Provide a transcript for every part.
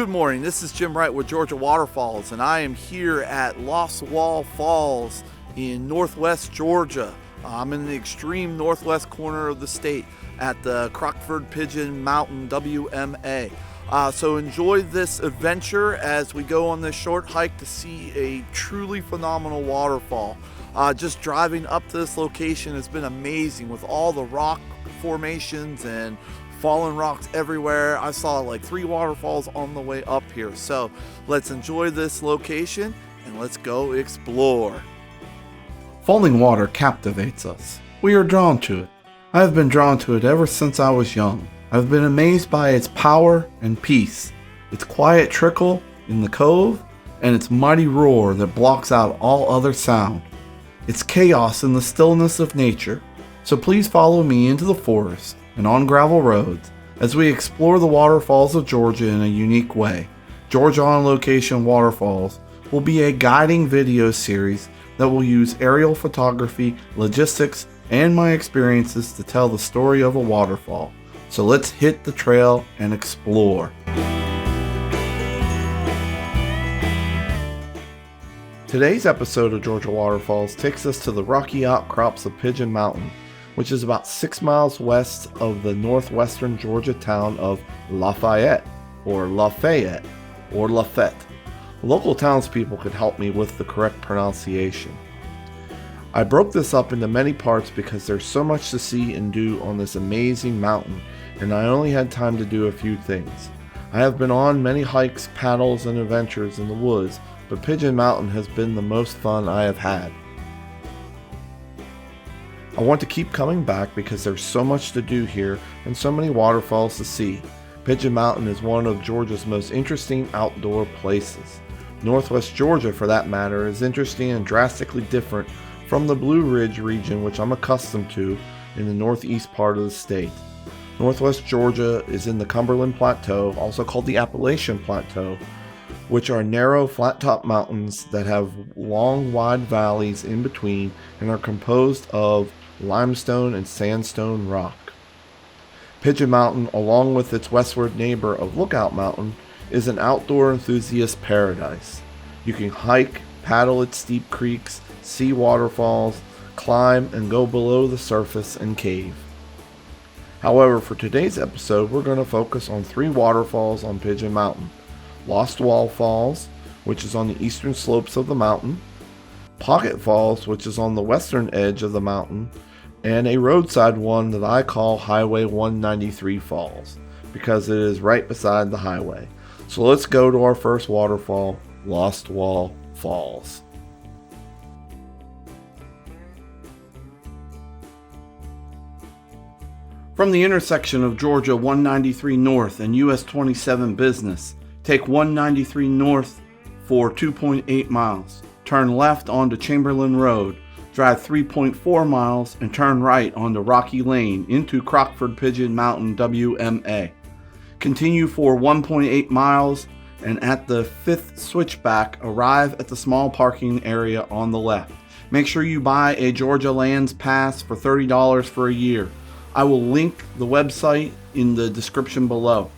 Good morning, this is Jim Wright with Georgia Waterfalls, and I am here at Lost Wall Falls in northwest Georgia. I'm in the extreme northwest corner of the state at the Crockford Pigeon Mountain WMA. So enjoy this adventure as we go on this short hike to see a truly phenomenal waterfall. Just driving up to this location has been amazing with all the rock formations and fallen rocks everywhere. I saw like 3 waterfalls on the way up here. So let's enjoy this location and let's go explore. Falling water captivates us. We are drawn to it. I have been drawn to it ever since I was young. I've been amazed by its power and peace, its quiet trickle in the cove, and its mighty roar that blocks out all other sound. It's chaos in the stillness of nature. So please follow me into the forest and on gravel roads as we explore the waterfalls of Georgia in a unique way. Georgia on Location Waterfalls will be a guiding video series that will use aerial photography, logistics, and my experiences to tell the story of a waterfall. So let's hit the trail and explore. Today's episode of Georgia Waterfalls takes us to the rocky outcrops of Pigeon Mountain, which is about 6 miles west of the northwestern Georgia town of Lafayette. Local townspeople could help me with the correct pronunciation. I broke this up into many parts because there's so much to see and do on this amazing mountain, and I only had time to do a few things. I have been on many hikes, paddles, and adventures in the woods, but Pigeon Mountain has been the most fun I have had. I want to keep coming back because there's so much to do here and so many waterfalls to see. Pigeon Mountain is one of Georgia's most interesting outdoor places. Northwest Georgia, for that matter, is interesting and drastically different from the Blue Ridge region, which I'm accustomed to in the northeast part of the state. Northwest Georgia is in the Cumberland Plateau, also called the Appalachian Plateau, which are narrow, flat-top mountains that have long, wide valleys in between and are composed of limestone and sandstone rock. Pigeon Mountain, along with its westward neighbor of Lookout Mountain, is an outdoor enthusiast paradise. You can hike, paddle its steep creeks, see waterfalls, climb, and go below the surface and cave. However, for today's episode, we're going to focus on 3 waterfalls on Pigeon Mountain. Lost Wall Falls, which is on the eastern slopes of the mountain, Pocket Falls, which is on the western edge of the mountain, and a roadside one that I call Highway 193 Falls, because it is right beside the highway. So let's go to our first waterfall, Lost Wall Falls. From the intersection of Georgia 193 North and US 27 Business, take 193 North for 2.8 miles. Turn left onto Chamberlain Road, drive 3.4 miles, and turn right onto Rocky Lane into Crockford Pigeon Mountain WMA. Continue for 1.8 miles, and at the 5th switchback, arrive at the small parking area on the left. Make sure you buy a Georgia Lands Pass for $30 for a year. I will link the website in the description below.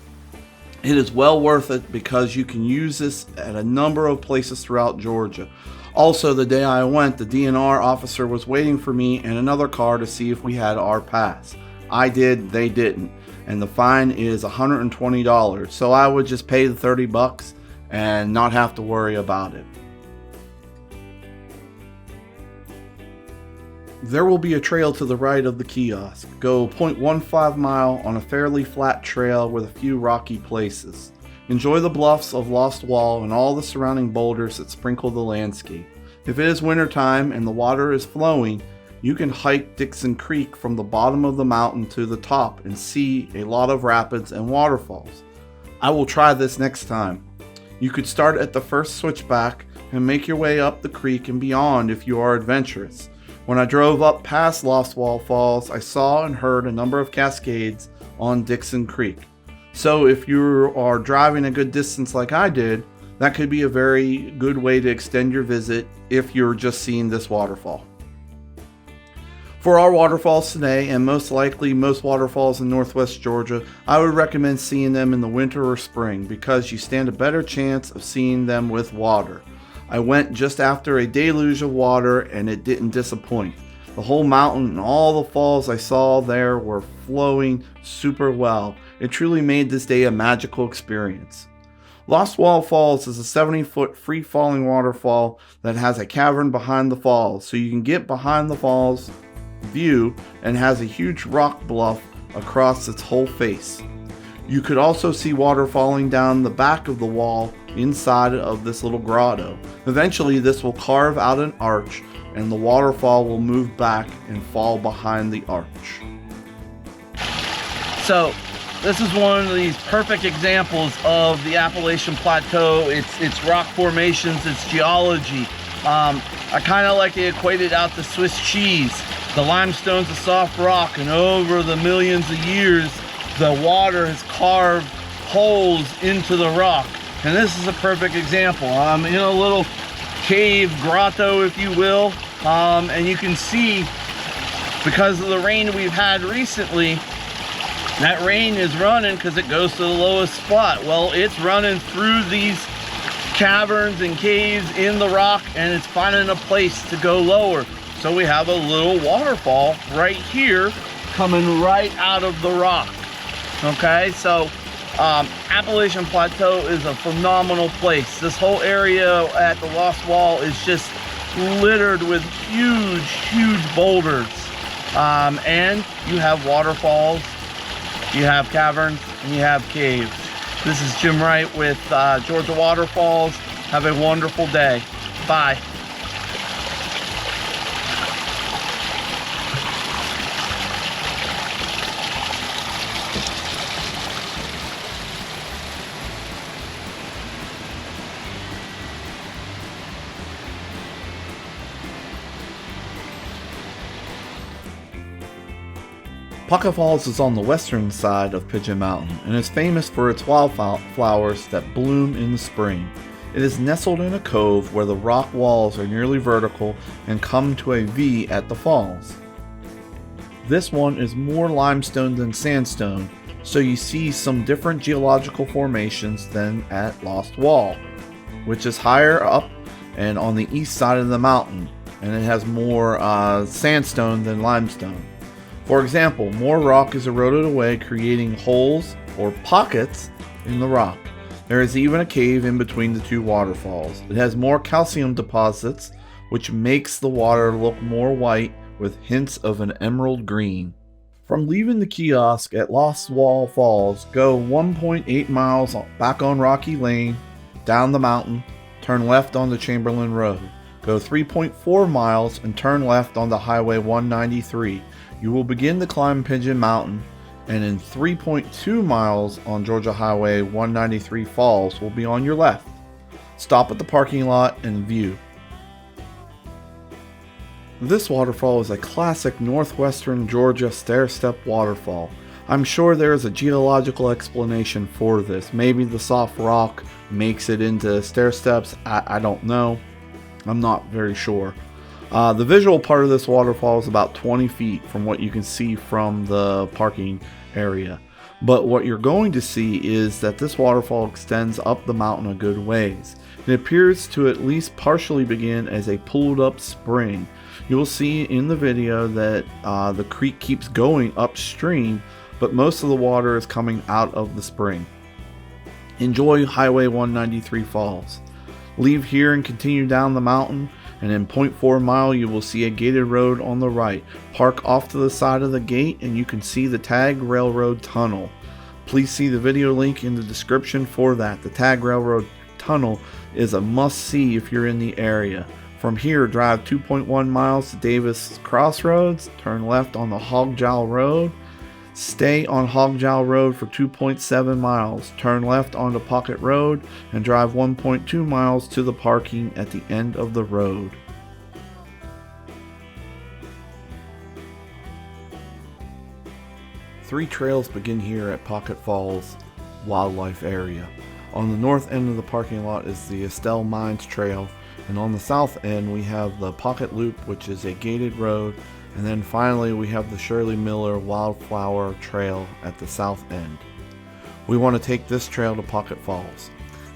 It is well worth it because you can use this at a number of places throughout Georgia. Also, the day I went, the DNR officer was waiting for me and another car to see if we had our pass. I did, they didn't, and the fine is $120. So I would just pay the $30 and not have to worry about it. There will be a trail to the right of the kiosk. Go 0.15 mile on a fairly flat trail with a few rocky places. Enjoy the bluffs of Lost Wall and all the surrounding boulders that sprinkle the landscape. If it is wintertime and the water is flowing, you can hike Dixon Creek from the bottom of the mountain to the top and see a lot of rapids and waterfalls. I will try this next time. You could start at the first switchback and make your way up the creek and beyond if you are adventurous. When I drove up past Lost Wall Falls, I saw and heard a number of cascades on Dixon Creek. So if you are driving a good distance like I did, that could be a very good way to extend your visit if you're just seeing this waterfall. For our waterfalls today, and most likely most waterfalls in northwest Georgia, I would recommend seeing them in the winter or spring because you stand a better chance of seeing them with water. I went just after a deluge of water and it didn't disappoint. The whole mountain and all the falls I saw there were flowing super well. It truly made this day a magical experience. Lost Wall Falls is a 70-foot free-falling waterfall that has a cavern behind the falls, so you can get behind the falls view and has a huge rock bluff across its whole face. You could also see water falling down the back of the wall inside of this little grotto. Eventually this will carve out an arch and the waterfall will move back and fall behind the arch. So this is one of these perfect examples of the Appalachian Plateau. It's rock formations, it's geology. I kind of like to equate it out to Swiss cheese. The limestone's a soft rock, and over the millions of years, the water has carved holes into the rock. And this is a perfect example. I'm in a little cave grotto, if you will, and you can see, because of the rain we've had recently, that rain is running because it goes to the lowest spot. Well, it's running through these caverns and caves in the rock, and it's finding a place to go lower. So we have a little waterfall right here coming right out of the rock. Okay, so Appalachian Plateau is a phenomenal place. This whole area at the Lost Wall is just littered with huge boulders. And you have waterfalls, you have caverns, and you have caves. This is Jim Wright with Georgia Waterfalls. Have a wonderful day. Bye. Pocket Falls is on the western side of Pigeon Mountain and is famous for its wildflowers that bloom in the spring. It is nestled in a cove where the rock walls are nearly vertical and come to a V at the falls. This one is more limestone than sandstone, so you see some different geological formations than at Lost Wall, which is higher up and on the east side of the mountain, and it has more sandstone than limestone. For example, more rock is eroded away, creating holes or pockets in the rock. There is even a cave in between the two waterfalls. It has more calcium deposits, which makes the water look more white with hints of an emerald green. From leaving the kiosk at Lost Wall Falls, go 1.8 miles back on Rocky Lane, down the mountain, turn left onto Chamberlain Road. Go 3.4 miles and turn left onto Highway 193. You will begin to climb Pigeon Mountain, and in 3.2 miles on Georgia Highway 193 Falls will be on your left. Stop at the parking lot and view. This waterfall is a classic northwestern Georgia stair-step waterfall. I'm sure there is a geological explanation for this. Maybe the soft rock makes it into stair steps. I don't know. I'm not very sure. The visual part of this waterfall is about 20 feet from what you can see from the parking area. But what you're going to see is that this waterfall extends up the mountain a good ways. It appears to at least partially begin as a pulled up spring. You will see in the video that the creek keeps going upstream, but most of the water is coming out of the spring. Enjoy Highway 193 Falls. Leave here and continue down the mountain, and in 0.4 mile you will see a gated road on the right. Park off to the side of the gate and you can see the Tag Railroad Tunnel. Please see the video link in the description for that. The Tag Railroad Tunnel is a must-see if you're in the area. From here, drive 2.1 miles to Davis Crossroads, turn left on the Hogjowl Road, stay on Hogjowl Road for 2.7 miles, turn left onto Pocket Road, and drive 1.2 miles to the parking at the end of the road. Three trails begin here at Pocket Falls Wildlife Area. On the north end of the parking lot is the Estelle Mines Trail, and on the south end we have the Pocket Loop, which is a gated road And then finally we have the Shirley Miller Wildflower Trail at the south end. We want to take this trail to Pocket Falls.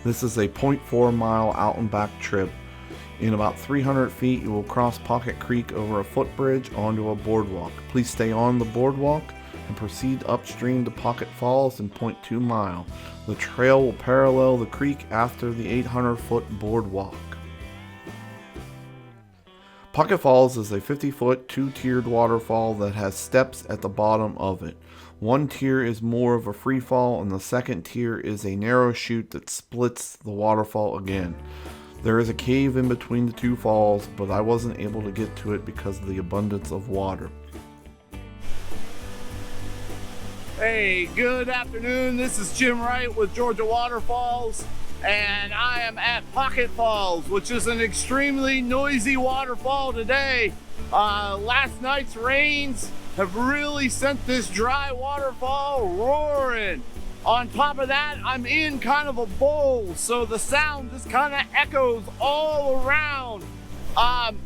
This is a 0.4 mile out and back trip. In about 300 feet you will cross Pocket Creek over a footbridge onto a boardwalk. Please stay on the boardwalk and proceed upstream to Pocket Falls in 0.2 mile. The trail will parallel the creek after the 800-foot boardwalk. Pocket Falls is a 50-foot, two-tiered waterfall that has steps at the bottom of it. One tier is more of a free fall, and the second tier is a narrow chute that splits the waterfall again. There is a cave in between the two falls, but I wasn't able to get to it because of the abundance of water. Hey, good afternoon. This is Jim Wright with Georgia Waterfalls, and I am at Pocket Falls, which is an extremely noisy waterfall today. Last night's rains have really sent this dry waterfall roaring. On top of that, I'm in kind of a bowl, so the sound just kind of echoes all around.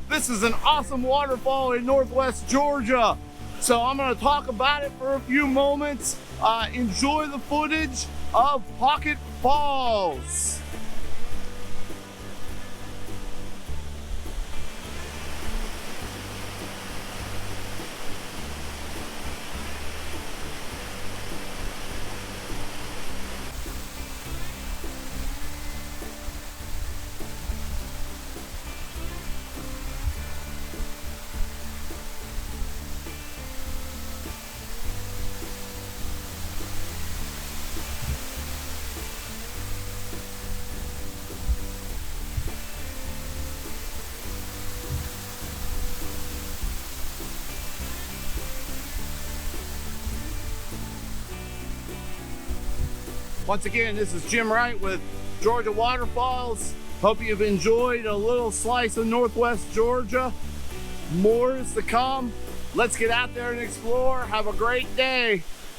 This is an awesome waterfall in Northwest Georgia. So I'm gonna talk about it for a few moments. Enjoy the footage of Pocket Falls. Once again, this is Jim Wright with Georgia Waterfalls. Hope you've enjoyed a little slice of Northwest Georgia. More is to come. Let's get out there and explore. Have a great day.